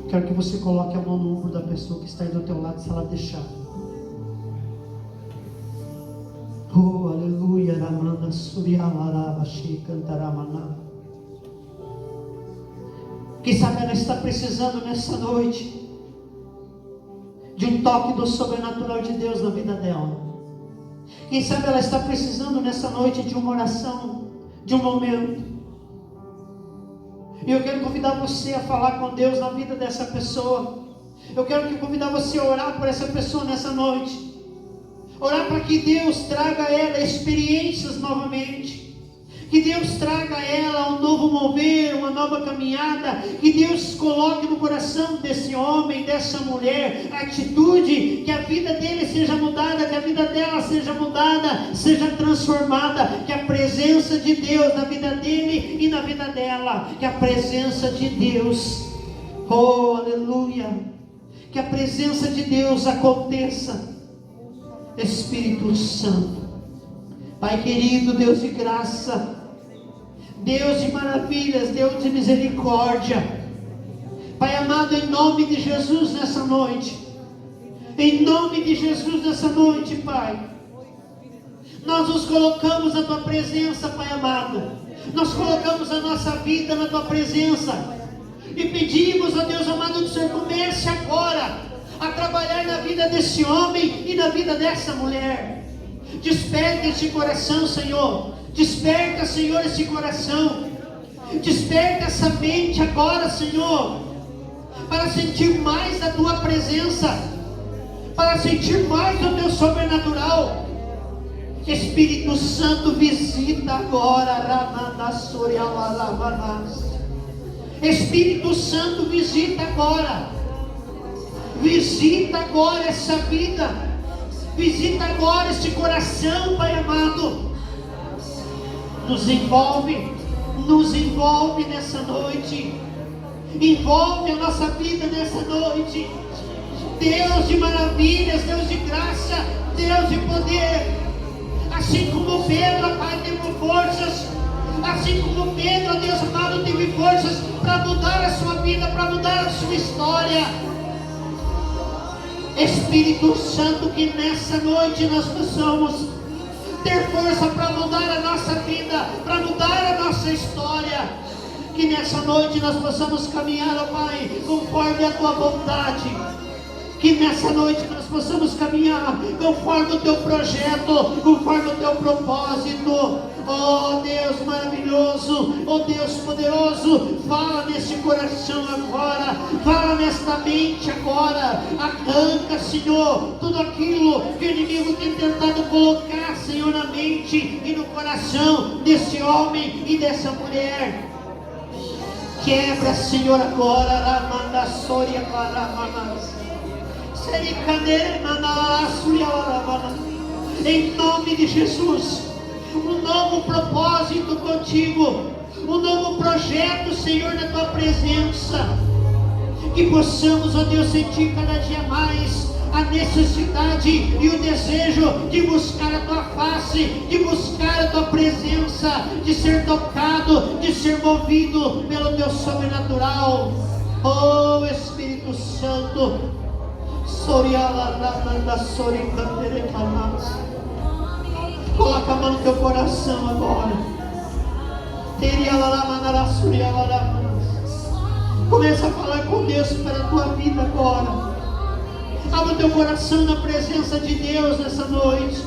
Quero que você coloque a mão no ombro da pessoa que está aí do teu lado, se ela deixar. Oh, aleluia, Ramana Suryamarava Shikantaramanava. Quem sabe ela está precisando nessa noite de um toque do sobrenatural de Deus na vida dela. Quem sabe ela está precisando nessa noite de uma oração, de um momento. E eu quero convidar você a falar com Deus na vida dessa pessoa. Eu quero convidar você a orar por essa pessoa nessa noite. Orar para que Deus traga a ela experiências novamente. Que Deus traga a ela um novo mover, uma nova caminhada. Que Deus coloque no coração desse homem, dessa mulher, a atitude, que a vida dele seja mudada, que a vida dela seja mudada, seja transformada. Que a presença de Deus na vida dele e na vida dela, que a presença de Deus, oh aleluia, que a presença de Deus aconteça. Espírito Santo, Pai querido, Deus de graça, Deus de maravilhas, Deus de misericórdia, Pai amado, em nome de Jesus nessa noite, em nome de Jesus nessa noite, Pai, nós nos colocamos na Tua presença, Pai amado, nós colocamos a nossa vida na Tua presença, e pedimos, ó Deus amado, que o Senhor comece agora a trabalhar na vida desse homem e na vida dessa mulher. Desperta esse coração, Senhor. Desperta, Senhor, esse coração. Desperta essa mente agora, Senhor, para sentir mais a Tua presença, para sentir mais o Teu sobrenatural. Espírito Santo, visita agora. Espírito Santo, visita agora. Visita agora essa vida. Visita agora esse coração, Pai amado. Nos envolve nessa noite. Envolve a nossa vida nessa noite. Deus de maravilhas, Deus de graça, Deus de poder. Assim como Pedro, Pai, teve forças. Assim como Pedro, Deus amado, teve forças para mudar a sua vida, para mudar a sua história. Espírito Santo, que nessa noite nós possamos ter força para mudar a nossa vida, para mudar a nossa história. Que nessa noite nós possamos caminhar, ó Pai, conforme a Tua vontade. Que nessa noite nós possamos caminhar conforme o Teu projeto, conforme o Teu propósito. Oh Deus maravilhoso, oh Deus poderoso, fala nesse coração agora, fala nesta mente agora, arranca, Senhor, tudo aquilo que o inimigo tem tentado colocar, Senhor, na mente e no coração desse homem e dessa mulher. Quebra, Senhor, agora, Ramanda Soria Paramanas, em nome de Jesus. Um novo propósito contigo, um novo projeto, Senhor, na Tua presença. Que possamos, ó Deus, sentir cada dia mais a necessidade e o desejo de buscar a Tua face, de buscar a Tua presença, de ser tocado, de ser movido pelo Teu sobrenatural. Oh Espírito Santo, coloca a mão no teu coração agora. Começa a falar com Deus para a tua vida agora. Abra o teu coração na presença de Deus nessa noite.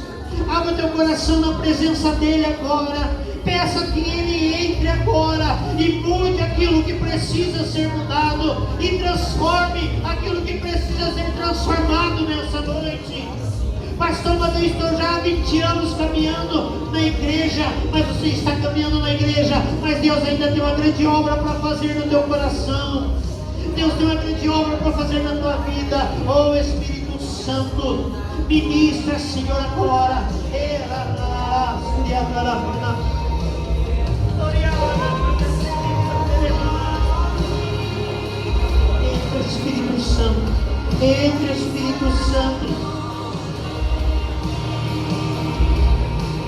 Abra o teu coração na presença dEle agora. Peça que Ele entre agora e mude aquilo que precisa ser mudado e transforme aquilo que precisa ser transformado nessa noite. Pastor, mas eu estou já há 20 anos caminhando na igreja, mas você está caminhando na igreja, mas Deus ainda tem uma grande obra para fazer no teu coração. Deus tem uma grande obra para fazer na tua vida. Oh Espírito Santo, ministra, Senhor, agora. Entra, Espírito Santo. Entra, Espírito Santo.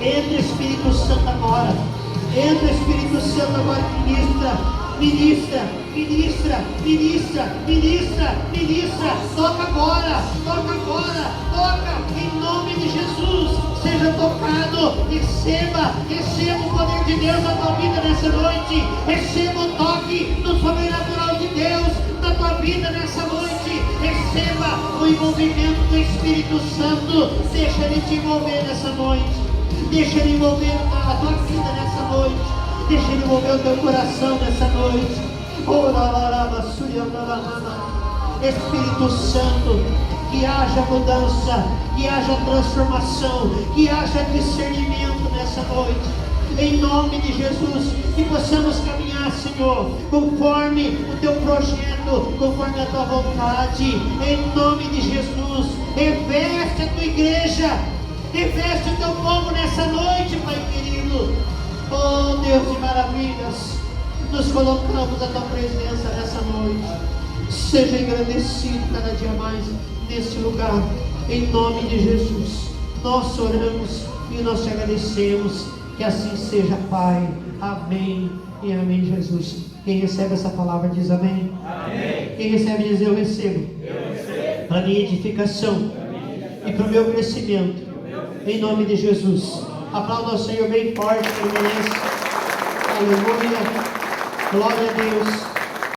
Entra, Espírito Santo, agora. Entra, Espírito Santo, agora. Ministra, ministra, ministra, ministra, ministra. Toca agora, toca agora, toca em nome de Jesus. Seja tocado, receba o poder de Deus na tua vida nessa noite. Receba o toque do sobrenatural de Deus na tua vida nessa noite. Receba o envolvimento do Espírito Santo. Deixa Ele te envolver nessa noite. Deixa Ele envolver a tua vida nessa noite. Deixa Ele envolver o teu coração nessa noite. Espírito Santo, que haja mudança, que haja transformação, que haja discernimento nessa noite. Em nome de Jesus, que possamos caminhar, Senhor, conforme o teu projeto, conforme a tua vontade. Em nome de Jesus, reveste a tua igreja. Reveste o teu povo nessa noite, Pai querido. Oh Deus de maravilhas, nos colocamos à tua presença nessa noite. Seja engrandecido cada dia mais neste lugar. Em nome de Jesus, nós oramos. E nós te agradecemos. Que assim seja, Pai. Amém e amém, Jesus. Quem recebe essa palavra diz amém. Amém. Quem recebe diz eu recebo. Para minha edificação e para o meu crescimento. Em nome de Jesus. Aplauda ao Senhor bem forte. Ele merece. Aleluia. Glória a Deus.